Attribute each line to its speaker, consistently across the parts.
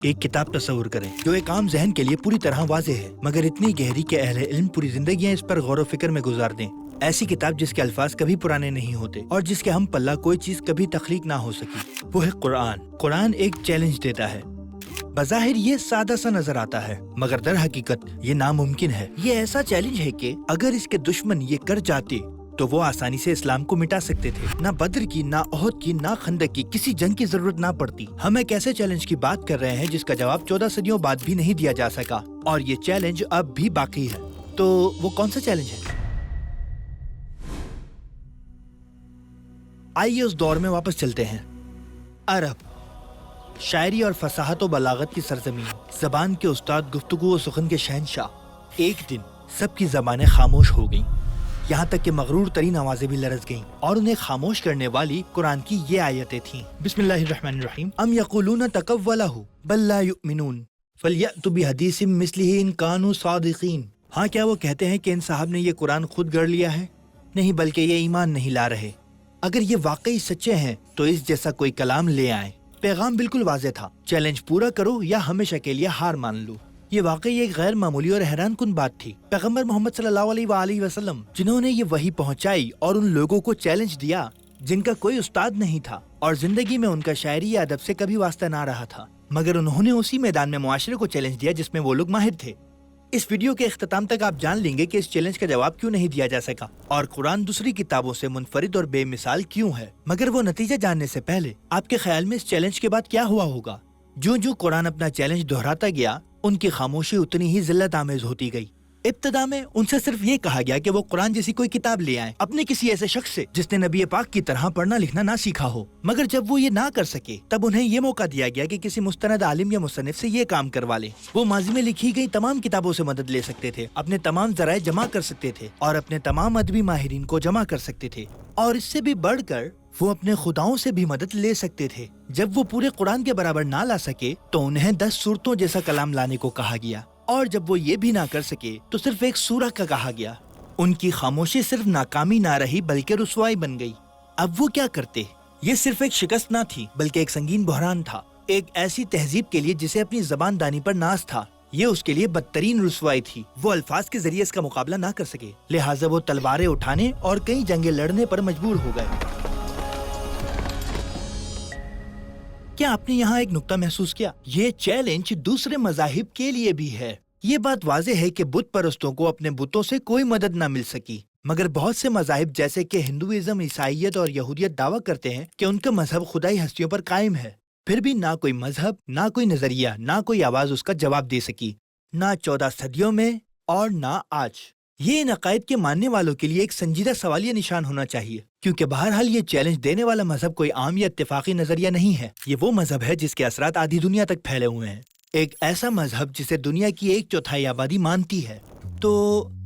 Speaker 1: ایک کتاب تصور کریں جو ایک عام ذہن کے لیے پوری طرح واضح ہے مگر اتنی گہری کہ اہل علم پوری زندگیاں اس پر غور و فکر میں گزار دیں۔ ایسی کتاب جس کے الفاظ کبھی پرانے نہیں ہوتے اور جس کے ہم پلہ کوئی چیز کبھی تخلیق نہ ہو سکی، وہ ہے قرآن۔ قرآن ایک چیلنج دیتا ہے۔ بظاہر یہ سادہ سا نظر آتا ہے مگر در حقیقت یہ ناممکن ہے۔ یہ ایسا چیلنج ہے کہ اگر اس کے دشمن یہ کر جاتے تو وہ آسانی سے اسلام کو مٹا سکتے تھے۔ نہ بدر کی، نہ احد کی، نہ خندق کی کسی جنگ کی ضرورت نہ پڑتی۔ ہم ایک ایسے چیلنج کی بات کر رہے ہیں جس کا جواب 14 صدیوں بعد بھی نہیں دیا جا سکا، اور یہ چیلنج اب بھی باقی ہے۔ تو وہ کون سا چیلنج ہے؟ آئیے اس دور میں واپس چلتے ہیں۔ عرب، شاعری اور فصاحت و بلاغت کی سرزمین، زبان کے استاد، گفتگو و سخن کے شہنشاہ۔ ایک دن سب کی زبانیں خاموش ہو گئیں، یہاں تک کہ مغرور ترین آوازیں بھی لرز گئیں، اور انہیں خاموش کرنے والی قرآن کی یہ آیتیں تھیں۔ بسم اللہ الرحمن الرحیم۔ ام یقولون تقولہ بل لا یؤمنون فلیأتوا بحدیث مثلہ ان کانوا صادقین۔ ہاں، کیا وہ کہتے ہیں کہ ان صاحب نے یہ قرآن خود گڑھ لیا ہے؟ نہیں، بلکہ یہ ایمان نہیں لا رہے۔ اگر یہ واقعی سچے ہیں تو اس جیسا کوئی کلام لے آئیں۔ پیغام بالکل واضح تھا، چیلنج پورا کرو یا ہمیشہ کے لیے ہار مان لو۔ یہ واقعی ایک غیر معمولی اور حیران کن بات تھی۔ پیغمبر محمد صلی اللہ علیہ وآلہ وسلم، جنہوں نے یہ وحی پہنچائی اور ان لوگوں کو چیلنج دیا جن کا کوئی استاد نہیں تھا اور زندگی میں ان کا شاعری یا ادب سے کبھی واسطہ نہ رہا تھا، مگر انہوں نے اسی میدان میں معاشرے کو چیلنج دیا جس میں وہ لوگ ماہر تھے۔ اس ویڈیو کے اختتام تک آپ جان لیں گے کہ اس چیلنج کا جواب کیوں نہیں دیا جا سکا اور قرآن دوسری کتابوں سے منفرد اور بے مثال کیوں ہے۔ مگر وہ نتیجہ جاننے سے پہلے آپ کے خیال میں اس چیلنج کے بعد کیا ہوا ہوگا؟ جو قرآن اپنا چیلنج دہراتا گیا، ان کی خاموشی اتنی ہی ذلت آمیز ہوتی گئی۔ ابتدا میں ان سے صرف یہ کہا گیا کہ وہ قرآن جیسی کوئی کتاب لے آئیں، اپنے کسی ایسے شخص سے جس نے نبی پاک کی طرح پڑھنا لکھنا نہ سیکھا ہو۔ مگر جب وہ یہ نہ کر سکے تب انہیں یہ موقع دیا گیا کہ کسی مستند عالم یا مصنف سے یہ کام کروا لیں۔ وہ ماضی میں لکھی گئی تمام کتابوں سے مدد لے سکتے تھے، اپنے تمام ذرائع جمع کر سکتے تھے اور اپنے تمام ادبی ماہرین کو جمع کر سکتے تھے، اور اس سے بھی بڑھ کر وہ اپنے خداؤں سے بھی مدد لے سکتے تھے۔ جب وہ پورے قرآن کے برابر نہ لا سکے تو انہیں 10 سورتوں جیسا کلام لانے کو کہا گیا، اور جب وہ یہ بھی نہ کر سکے تو صرف ایک سورہ کا کہا گیا۔ ان کی خاموشی صرف ناکامی نہ رہی بلکہ رسوائی بن گئی۔ اب وہ کیا کرتے؟ یہ صرف ایک شکست نہ تھی بلکہ ایک سنگین بحران تھا، ایک ایسی تہذیب کے لیے جسے اپنی زبان دانی پر ناز تھا۔ یہ اس کے لیے بدترین رسوائی تھی۔ وہ الفاظ کے ذریعے اس کا مقابلہ نہ کر سکے، لہٰذا وہ تلواریں اٹھانے اور کئی جنگیں لڑنے پر مجبور ہو گئے۔ کیا آپ نے یہاں ایک نقطہ محسوس کیا؟ یہ چیلنج دوسرے مذاہب کے لیے بھی ہے۔ یہ بات واضح ہے کہ بت پرستوں کو اپنے بتوں سے کوئی مدد نہ مل سکی، مگر بہت سے مذاہب جیسے کہ ہندوازم، عیسائیت اور یہودیت دعویٰ کرتے ہیں کہ ان کا مذہب خدائی ہستیوں پر قائم ہے۔ پھر بھی نہ کوئی مذہب، نہ کوئی نظریہ، نہ کوئی آواز اس کا جواب دے سکی، نہ 14 صدیوں میں اور نہ آج۔ یہ ان عقائد کے ماننے والوں کے لیے ایک سنجیدہ سوالیہ نشان ہونا چاہیے، کیونکہ بہرحال یہ چیلنج دینے والا مذہب کوئی عام یا اتفاقی نظریہ نہیں ہے۔ یہ وہ مذہب ہے جس کے اثرات آدھی دنیا تک پھیلے ہوئے ہیں، ایک ایسا مذہب جسے دنیا کی 1/4 آبادی مانتی ہے۔ تو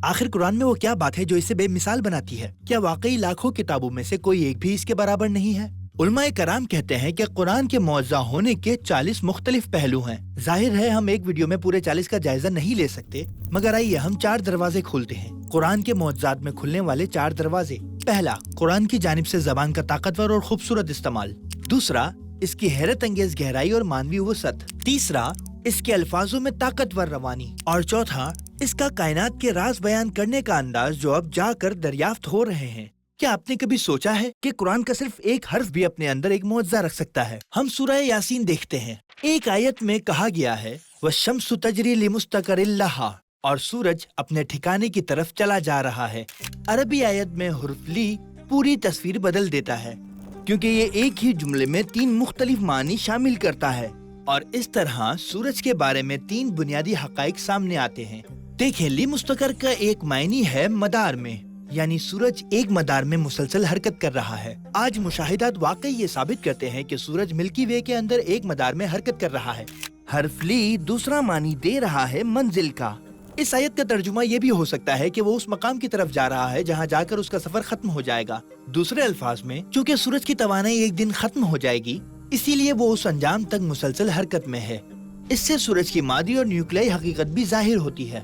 Speaker 1: آخر قرآن میں وہ کیا بات ہے جو اسے بے مثال بناتی ہے؟ کیا واقعی لاکھوں کتابوں میں سے کوئی ایک بھی اس کے برابر نہیں ہے؟ علماء کرام کہتے ہیں کہ قرآن کے معجزہ ہونے کے 40 مختلف پہلو ہیں۔ ظاہر ہے ہم ایک ویڈیو میں پورے 40 کا جائزہ نہیں لے سکتے، مگر آئیے ہم 4 دروازے کھولتے ہیں، قرآن کے معجزات میں کھلنے والے 4 دروازے۔ پہلا، قرآن کی جانب سے زبان کا طاقتور اور خوبصورت استعمال۔ دوسرا، اس کی حیرت انگیز گہرائی اور مانوی وسعت۔ تیسرا، اس کے الفاظوں میں طاقتور روانی۔ اور چوتھا، اس کا کائنات کے راز بیان کرنے کا انداز جو اب جا کر دریافت ہو رہے ہیں۔ کیا آپ نے کبھی سوچا ہے کہ قرآن کا صرف ایک حرف بھی اپنے اندر ایک معجزہ رکھ سکتا ہے؟ ہم سورہ یاسین دیکھتے ہیں، ایک آیت میں کہا گیا ہے وَالشَّمْسُ تَجْرِي لِمُسْتَقَرٍ لَهَا، اور سورج اپنے ٹھکانے کی طرف چلا جا رہا ہے۔ عربی آیت میں حرف لی پوری تصویر بدل دیتا ہے، کیونکہ یہ ایک ہی جملے میں 3 مختلف معنی شامل کرتا ہے، اور اس طرح سورج کے بارے میں 3 بنیادی حقائق سامنے آتے ہیں۔ دیکھیں، لی مستقر کا ایک معنی ہے مدار میں، یعنی سورج ایک مدار میں مسلسل حرکت کر رہا ہے۔ آج مشاہدات واقعی یہ ثابت کرتے ہیں کہ سورج ملکی وے کے اندر ایک مدار میں حرکت کر رہا ہے۔ حرف لی دوسرا معنی دے رہا ہے منزل کا۔ اس آیت کا ترجمہ یہ بھی ہو سکتا ہے کہ وہ اس مقام کی طرف جا رہا ہے جہاں جا کر اس کا سفر ختم ہو جائے گا۔ دوسرے الفاظ میں، چونکہ سورج کی توانائی ایک دن ختم ہو جائے گی، اسی لیے وہ اس انجام تک مسلسل حرکت میں ہے۔ اس سے سورج کی مادی اور نیوکلیائی حقیقت بھی ظاہر ہوتی ہے۔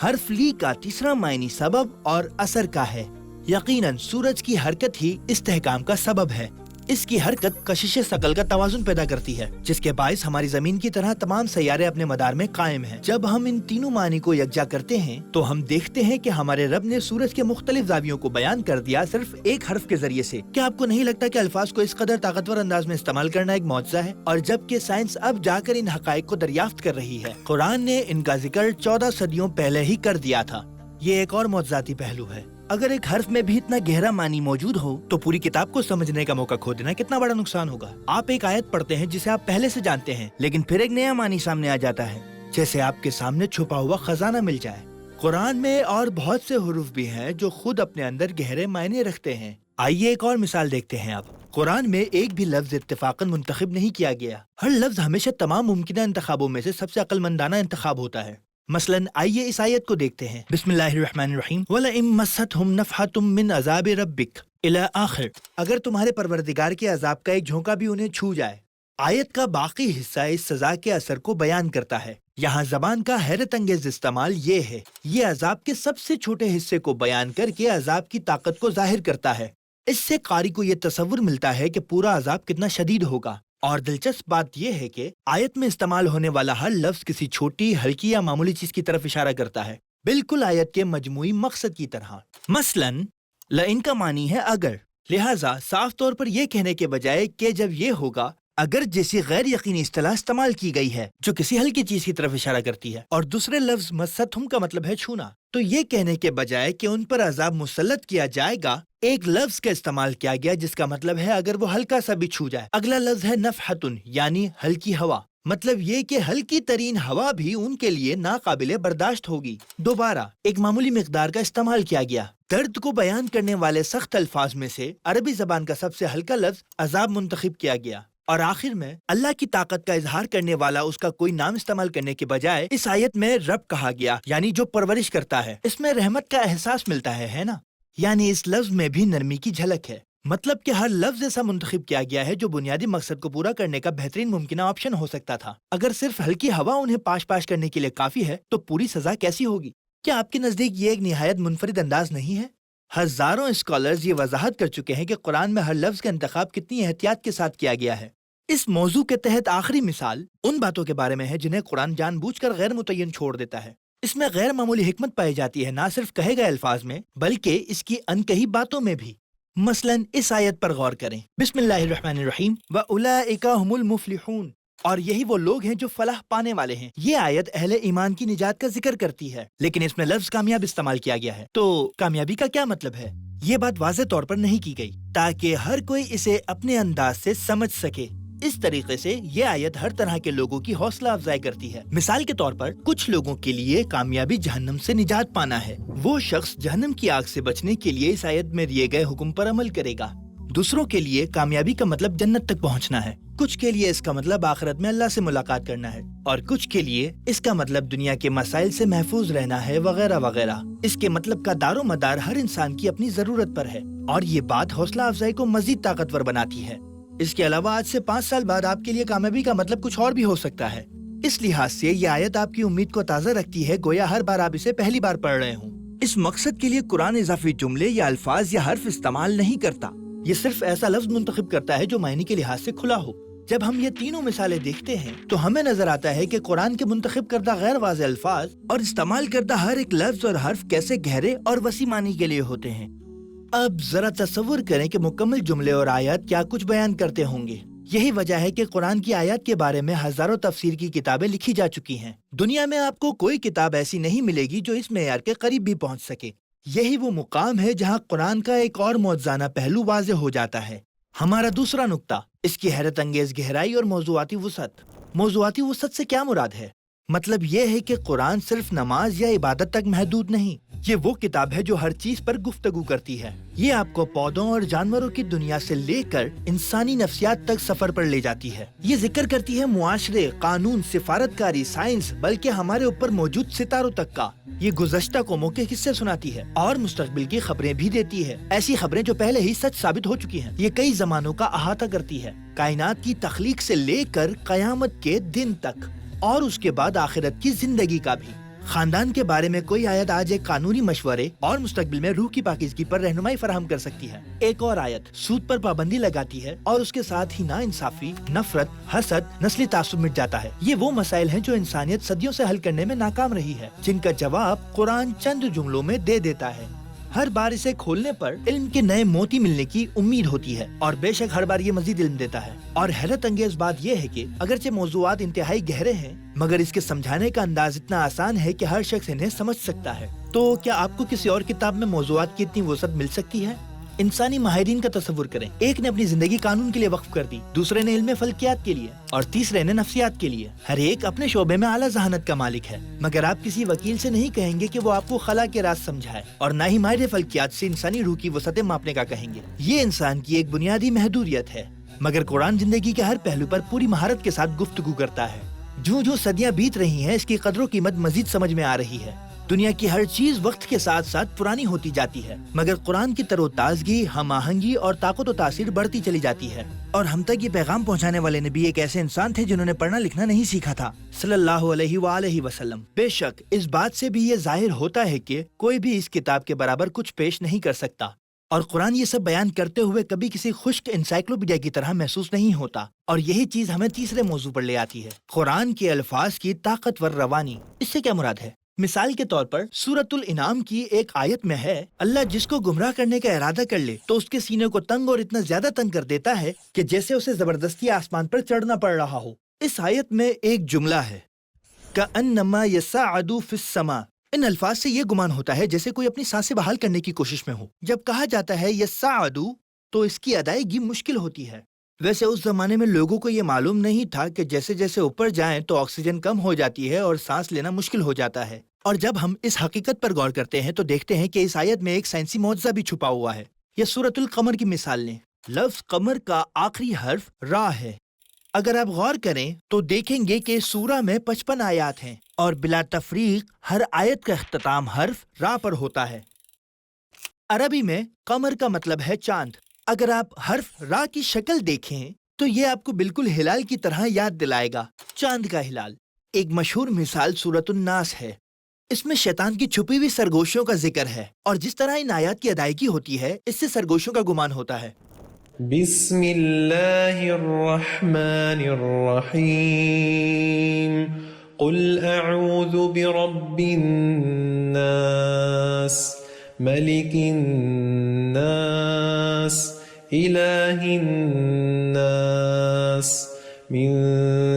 Speaker 1: حرف لی کا تیسرا معنی سبب اور اثر کا ہے۔ یقیناً سورج کی حرکت ہی استحکام کا سبب ہے۔ اس کی حرکت کشش ثقل کا توازن پیدا کرتی ہے، جس کے باعث ہماری زمین کی طرح تمام سیارے اپنے مدار میں قائم ہیں۔ جب ہم ان تینوں معنی کو یکجا کرتے ہیں تو ہم دیکھتے ہیں کہ ہمارے رب نے سورج کے مختلف زاویوں کو بیان کر دیا صرف ایک حرف کے ذریعے سے۔ کیا آپ کو نہیں لگتا کہ الفاظ کو اس قدر طاقتور انداز میں استعمال کرنا ایک معجزہ ہے؟ اور جبکہ سائنس اب جا کر ان حقائق کو دریافت کر رہی ہے، قرآن نے ان کا ذکر 14 صدیوں پہلے ہی کر دیا تھا۔ یہ ایک اور معجزاتی پہلو ہے۔ اگر ایک حرف میں بھی اتنا گہرا معنی موجود ہو تو پوری کتاب کو سمجھنے کا موقع کھو دینا کتنا بڑا نقصان ہوگا۔ آپ ایک آیت پڑھتے ہیں جسے آپ پہلے سے جانتے ہیں، لیکن پھر ایک نیا معنی سامنے آ جاتا ہے، جیسے آپ کے سامنے چھپا ہوا خزانہ مل جائے۔ قرآن میں اور بہت سے حروف بھی ہیں جو خود اپنے اندر گہرے معنی رکھتے ہیں۔ آئیے ایک اور مثال دیکھتے ہیں۔ آپ قرآن میں ایک بھی لفظ اتفاقاً منتخب نہیں کیا گیا۔ ہر لفظ ہمیشہ تمام ممکنہ انتخابوں میں سے سب سے عقل مندانہ انتخاب ہوتا ہے۔ مثلاً آئیے اس آیت کو دیکھتے ہیں۔ بسم اللہ الرحمن الرحیم وَلَئِن مَسَّتْهُمْ نَفْحَةٌ مِّنْ عَذَابِ رَبِّكَ إِلَى آخر۔ اگر تمہارے پروردگار کے عذاب کا ایک جھونکا بھی انہیں چھو جائے۔ آیت کا باقی حصہ اس سزا کے اثر کو بیان کرتا ہے۔ یہاں زبان کا حیرت انگیز استعمال یہ ہے، یہ عذاب کے سب سے چھوٹے حصے کو بیان کر کے عذاب کی طاقت کو ظاہر کرتا ہے۔ اس سے قاری کو یہ تصور ملتا ہے کہ پورا عذاب کتنا شدید ہوگا۔ اور دلچسپ بات یہ ہے کہ آیت میں استعمال ہونے والا ہر لفظ کسی چھوٹی، ہلکی یا معمولی چیز کی طرف اشارہ کرتا ہے، بالکل آیت کے مجموعی مقصد کی طرح۔ مثلاً لئن کا معنی ہے اگر، لہٰذا صاف طور پر یہ کہنے کے بجائے کہ جب یہ ہوگا، اگر جیسی غیر یقینی اصطلاح استعمال کی گئی ہے جو کسی ہلکی چیز کی طرف اشارہ کرتی ہے، اور دوسرے لفظ مستہم کا مطلب ہے چھونا، تو یہ کہنے کے بجائے کہ ان پر عذاب مسلط کیا جائے گا، ایک لفظ کا استعمال کیا گیا جس کا مطلب ہے اگر وہ ہلکا سا بھی چھو جائے۔ اگلا لفظ ہے نفحتن، یعنی ہلکی ہوا، مطلب یہ کہ ہلکی ترین ہوا بھی ان کے لیے ناقابل برداشت ہوگی۔ دوبارہ ایک معمولی مقدار کا استعمال کیا گیا۔ درد کو بیان کرنے والے سخت الفاظ میں سے عربی زبان کا سب سے ہلکا لفظ عذاب منتخب کیا گیا۔ اور آخر میں اللہ کی طاقت کا اظہار کرنے والا اس کا کوئی نام استعمال کرنے کے بجائے اس آیت میں رب کہا گیا، یعنی جو پرورش کرتا ہے۔ اس میں رحمت کا احساس ملتا ہے نا؟ یعنی اس لفظ میں بھی نرمی کی جھلک ہے۔ مطلب کہ ہر لفظ ایسا منتخب کیا گیا ہے جو بنیادی مقصد کو پورا کرنے کا بہترین ممکنہ آپشن ہو سکتا تھا۔ اگر صرف ہلکی ہوا انہیں پاش پاش کرنے کے لیے کافی ہے تو پوری سزا کیسی ہوگی؟ کیا آپ کے نزدیک یہ ایک نہایت منفرد انداز نہیں ہے؟ ہزاروں اسکالرز یہ وضاحت کر چکے ہیں کہ قرآن میں ہر لفظ کا انتخاب کتنی احتیاط کے ساتھ کیا گیا ہے۔ اس موضوع کے تحت آخری مثال ان باتوں کے بارے میں ہے جنہیں قرآن جان بوجھ کر غیر متعین چھوڑ دیتا ہے۔ اس میں غیر معمولی حکمت پائی جاتی ہے، نہ صرف کہے گئے الفاظ میں بلکہ اس کی انکہی باتوں میں بھی۔ مثلاً اس آیت پر غور کریں۔ بسم اللہ الرحمن الرحیم وَأُولَئِكَ هُمُ الْمُفْلِحُونَ، اور یہی وہ لوگ ہیں جو فلاح پانے والے ہیں۔ یہ آیت اہل ایمان کی نجات کا ذکر کرتی ہے، لیکن اس میں لفظ کامیاب استعمال کیا گیا ہے۔ تو کامیابی کا کیا مطلب ہے؟ یہ بات واضح طور پر نہیں کی گئی تاکہ ہر کوئی اسے اپنے انداز سے سمجھ سکے۔ اس طریقے سے یہ آیت ہر طرح کے لوگوں کی حوصلہ افزائی کرتی ہے۔ مثال کے طور پر کچھ لوگوں کے لیے کامیابی جہنم سے نجات پانا ہے، وہ شخص جہنم کی آگ سے بچنے کے لیے اس آیت میں دیے گئے حکم پر عمل کرے گا۔ دوسروں کے لیے کامیابی کا مطلب جنت تک پہنچنا ہے، کچھ کے لیے اس کا مطلب آخرت میں اللہ سے ملاقات کرنا ہے، اور کچھ کے لیے اس کا مطلب دنیا کے مسائل سے محفوظ رہنا ہے، وغیرہ وغیرہ۔ اس کے مطلب کا دار و مدار ہر انسان کی اپنی ضرورت پر ہے، اور یہ بات حوصلہ افزائی کو مزید طاقتور بناتی ہے۔ اس کے علاوہ آج سے 5 سال بعد آپ کے لیے کامیابی کا مطلب کچھ اور بھی ہو سکتا ہے۔ اس لحاظ سے یہ آیت آپ کی امید کو تازہ رکھتی ہے، گویا ہر بار آپ اسے پہلی بار پڑھ رہے ہوں۔ اس مقصد کے لیے قرآن اضافی جملے یا الفاظ یا حرف استعمال نہیں کرتا، یہ صرف ایسا لفظ منتخب کرتا ہے جو معنی کے لحاظ سے کھلا ہو۔ جب ہم یہ تینوں مثالیں دیکھتے ہیں تو ہمیں نظر آتا ہے کہ قرآن کے منتخب کردہ غیر واضح الفاظ اور استعمال کردہ ہر ایک لفظ اور حرف کیسے گہرے اور وسیع معنی کے لیے ہوتے ہیں۔ اب ذرا تصور کریں کہ مکمل جملے اور آیات کیا کچھ بیان کرتے ہوں گے۔ یہی وجہ ہے کہ قرآن کی آیات کے بارے میں ہزاروں تفسیر کی کتابیں لکھی جا چکی ہیں۔ دنیا میں آپ کو کوئی کتاب ایسی نہیں ملے گی جو اس معیار کے قریب بھی پہنچ سکے۔ یہی وہ مقام ہے جہاں قرآن کا ایک اور معجزانہ پہلو واضح ہو جاتا ہے۔ ہمارا دوسرا نقطہ، اس کی حیرت انگیز گہرائی اور موضوعاتی وسعت۔ موضوعاتی وسعت سے کیا مراد ہے؟ مطلب یہ ہے کہ قرآن صرف نماز یا عبادت تک محدود نہیں، یہ وہ کتاب ہے جو ہر چیز پر گفتگو کرتی ہے۔ یہ آپ کو پودوں اور جانوروں کی دنیا سے لے کر انسانی نفسیات تک سفر پر لے جاتی ہے۔ یہ ذکر کرتی ہے معاشرے، قانون، سفارتکاری، سائنس، بلکہ ہمارے اوپر موجود ستاروں تک کا۔ یہ گزشتہ قوموں کے قصے سناتی ہے اور مستقبل کی خبریں بھی دیتی ہے، ایسی خبریں جو پہلے ہی سچ ثابت ہو چکی ہیں۔ یہ کئی زمانوں کا احاطہ کرتی ہے، کائنات کی تخلیق سے لے کر قیامت کے دن تک، اور اس کے بعد آخرت کی زندگی کا بھی۔ خاندان کے بارے میں کوئی آیت آج ایک قانونی مشورے اور مستقبل میں روح کی پاکیزگی پر رہنمائی فراہم کر سکتی ہے۔ ایک اور آیت سود پر پابندی لگاتی ہے اور اس کے ساتھ ہی نا انصافی، نفرت، حسد، نسلی تعصب مٹ جاتا ہے۔ یہ وہ مسائل ہیں جو انسانیت صدیوں سے حل کرنے میں ناکام رہی ہے، جن کا جواب قرآن چند جملوں میں دے دیتا ہے۔ ہر بار اسے کھولنے پر علم کے نئے موتی ملنے کی امید ہوتی ہے، اور بے شک ہر بار یہ مزید علم دیتا ہے۔ اور حیرت انگیز بات یہ ہے کہ اگرچہ موضوعات انتہائی گہرے ہیں، مگر اس کے سمجھانے کا انداز اتنا آسان ہے کہ ہر شخص انہیں سمجھ سکتا ہے۔ تو کیا آپ کو کسی اور کتاب میں موضوعات کی اتنی وسعت مل سکتی ہے؟ انسانی ماہرین کا تصور کریں، ایک نے اپنی زندگی قانون کے لیے وقف کر دی، دوسرے نے علم فلکیات کے لیے، اور تیسرے نے نفسیات کے لیے۔ ہر ایک اپنے شعبے میں اعلیٰ ذہانت کا مالک ہے، مگر آپ کسی وکیل سے نہیں کہیں گے کہ وہ آپ کو خلا کے راز سمجھائے، اور نہ ہی ماہر فلکیات سے انسانی روح کی وسعتیں ماپنے کا کہیں گے۔ یہ انسان کی ایک بنیادی محدودیت ہے، مگر قرآن زندگی کے ہر پہلو پر پوری مہارت کے ساتھ گفتگو کرتا ہے۔ جو صدیاں بیت رہی ہیں، اس کی قدر و قیمت مزید سمجھ میں آ رہی ہے۔ دنیا کی ہر چیز وقت کے ساتھ ساتھ پرانی ہوتی جاتی ہے، مگر قرآن کی تر و تازگی، ہم آہنگی اور طاقت و تاثیر بڑھتی چلی جاتی ہے۔ اور ہم تک یہ پیغام پہنچانے والے نبی ایک ایسے انسان تھے جنہوں نے پڑھنا لکھنا نہیں سیکھا تھا، صلی اللہ علیہ وآلہ وسلم۔ بے شک اس بات سے بھی یہ ظاہر ہوتا ہے کہ کوئی بھی اس کتاب کے برابر کچھ پیش نہیں کر سکتا، اور قرآن یہ سب بیان کرتے ہوئے کبھی کسی خشک انسائکلوپیڈیا کی طرح محسوس نہیں ہوتا۔ اور یہی چیز ہمیں تیسرے موضوع پر لے آتی ہے، قرآن کے الفاظ کی طاقتور روانی۔ اس سے کیا مراد ہے؟ مثال کے طور پر سورۃ الانعام کی ایک آیت میں ہے، اللہ جس کو گمراہ کرنے کا ارادہ کر لے تو اس کے سینے کو تنگ اور اتنا زیادہ تنگ کر دیتا ہے کہ جیسے اسے زبردستی آسمان پر چڑھنا پڑ رہا ہو۔ اس آیت میں ایک جملہ ہے، کأنما یصعد فی السماء۔ ان الفاظ سے یہ گمان ہوتا ہے جیسے کوئی اپنی سانسیں بحال کرنے کی کوشش میں ہو۔ جب کہا جاتا ہے یصعد تو اس کی ادائیگی مشکل ہوتی ہے۔ ویسے اس زمانے میں لوگوں کو یہ معلوم نہیں تھا کہ جیسے جیسے اوپر جائیں تو آکسیجن کم ہو جاتی ہے اور سانس لینا مشکل ہو جاتا ہے۔ اور جب ہم اس حقیقت پر غور کرتے ہیں تو دیکھتے ہیں کہ اس آیت میں ایک سائنسی معجزہ بھی چھپا ہوا ہے۔ یہ سورۃ القمر کی مثال لیں، لفظ قمر کا آخری حرف را ہے۔ اگر آپ غور کریں تو دیکھیں گے کہ سورہ میں 55 آیات ہیں، اور بلا تفریق ہر آیت کا اختتام حرف را پر ہوتا ہے۔ عربی میں قمر کا مطلب ہے چاند۔ اگر آپ حرف را کی شکل دیکھیں تو یہ آپ کو بالکل ہلال کی طرح یاد دلائے گا، چاند کا ہلال۔ ایک مشہور مثال سورۃ الناس ہے، اس میں شیطان کی چھپی ہوئی سرگوشیوں کا ذکر ہے، اور جس طرح ان آیات کی ادائیگی ہوتی ہے اس سے سرگوشیوں کا گمان ہوتا ہے۔
Speaker 2: بسم اللہ الرحمن الرحیم قل اعوذ برب الناس ملک الناس الہ الناس من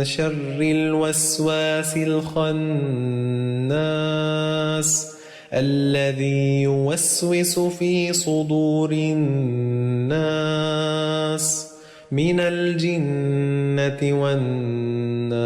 Speaker 2: شر الوسواس الخناس الذي يوسوس في صدور الناس من الجنة والناس۔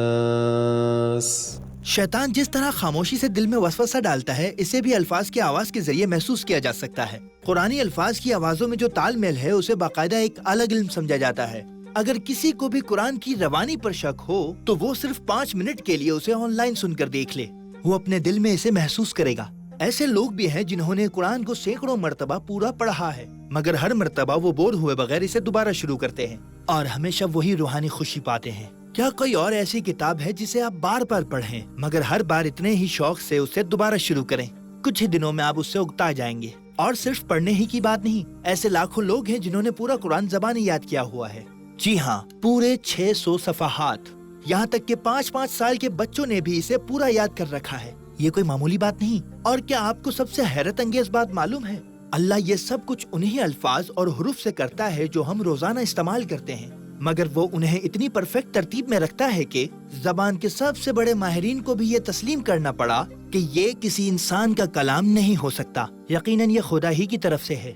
Speaker 1: شیطان جس طرح خاموشی سے دل میں وسوسہ ڈالتا ہے، اسے بھی الفاظ کی آواز کے ذریعے محسوس کیا جا سکتا ہے۔ قرآنی الفاظ کی آوازوں میں جو تال میل ہے اسے باقاعدہ ایک الگ علم سمجھا جاتا ہے۔ اگر کسی کو بھی قرآن کی روانی پر شک ہو تو وہ صرف 5 منٹ کے لیے اسے آن لائن سن کر دیکھ لے، وہ اپنے دل میں اسے محسوس کرے گا۔ ایسے لوگ بھی ہیں جنہوں نے قرآن کو سینکڑوں مرتبہ پورا پڑھا ہے، مگر ہر مرتبہ وہ بور ہوئے بغیر اسے دوبارہ شروع کرتے ہیں اور ہمیشہ وہی روحانی خوشی پاتے ہیں۔ کیا کوئی اور ایسی کتاب ہے جسے آپ بار بار پڑھیں مگر ہر بار اتنے ہی شوق سے اسے دوبارہ شروع کریں؟ کچھ ہی دنوں میں آپ اس سے اگتا جائیں گے۔ اور صرف پڑھنے ہی کی بات نہیں، ایسے لاکھوں لوگ ہیں جنہوں نے پورا قرآن زبانی یاد کیا ہوا ہے۔ جی ہاں، پورے 600 صفحات۔ یہاں تک کہ 5-5 سال کے بچوں نے بھی اسے پورا یاد کر رکھا ہے۔ یہ کوئی معمولی بات نہیں۔ اور کیا آپ کو سب سے حیرت انگیز بات معلوم ہے؟ اللہ یہ سب کچھ انہی الفاظ اور حروف سے کرتا ہے جو ہم روزانہ استعمال کرتے ہیں، مگر وہ انہیں اتنی پرفیکٹ ترتیب میں رکھتا ہے کہ زبان کے سب سے بڑے ماہرین کو بھی یہ تسلیم کرنا پڑا کہ یہ کسی انسان کا کلام نہیں ہو سکتا، یقیناً یہ خدا ہی کی طرف سے ہے۔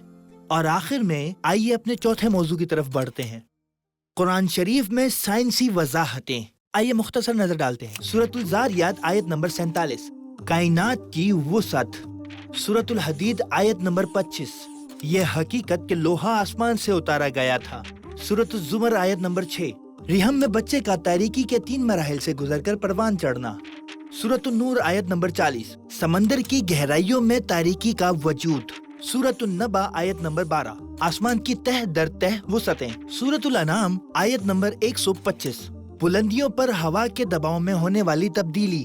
Speaker 1: اور آخر میں آئیے اپنے چوتھے موضوع کی طرف بڑھتے ہیں، قرآن شریف میں سائنسی وضاحتیں۔ آئیے مختصر نظر ڈالتے ہیں۔ سورۃ الذاریات آیت نمبر 47، کائنات کی وسعت۔ سورۃ الحدید آیت نمبر 25، یہ حقیقت کہ لوہا آسمان سے اتارا گیا تھا۔ سورۃ الزمر آیت نمبر 6، رحم میں بچے کا تاریکی کے 3 مراحل سے گزر کر پروان چڑھنا۔ سورۃ النور آیت نمبر 40، سمندر کی گہرائیوں میں تاریکی کا وجود۔ سورۃ النبا آیت نمبر 12، آسمان کی تہ در تہ وسعتیں۔ سورۃ الانعام آیت نمبر 125، بلندیوں پر ہوا کے دباؤ میں ہونے والی تبدیلی۔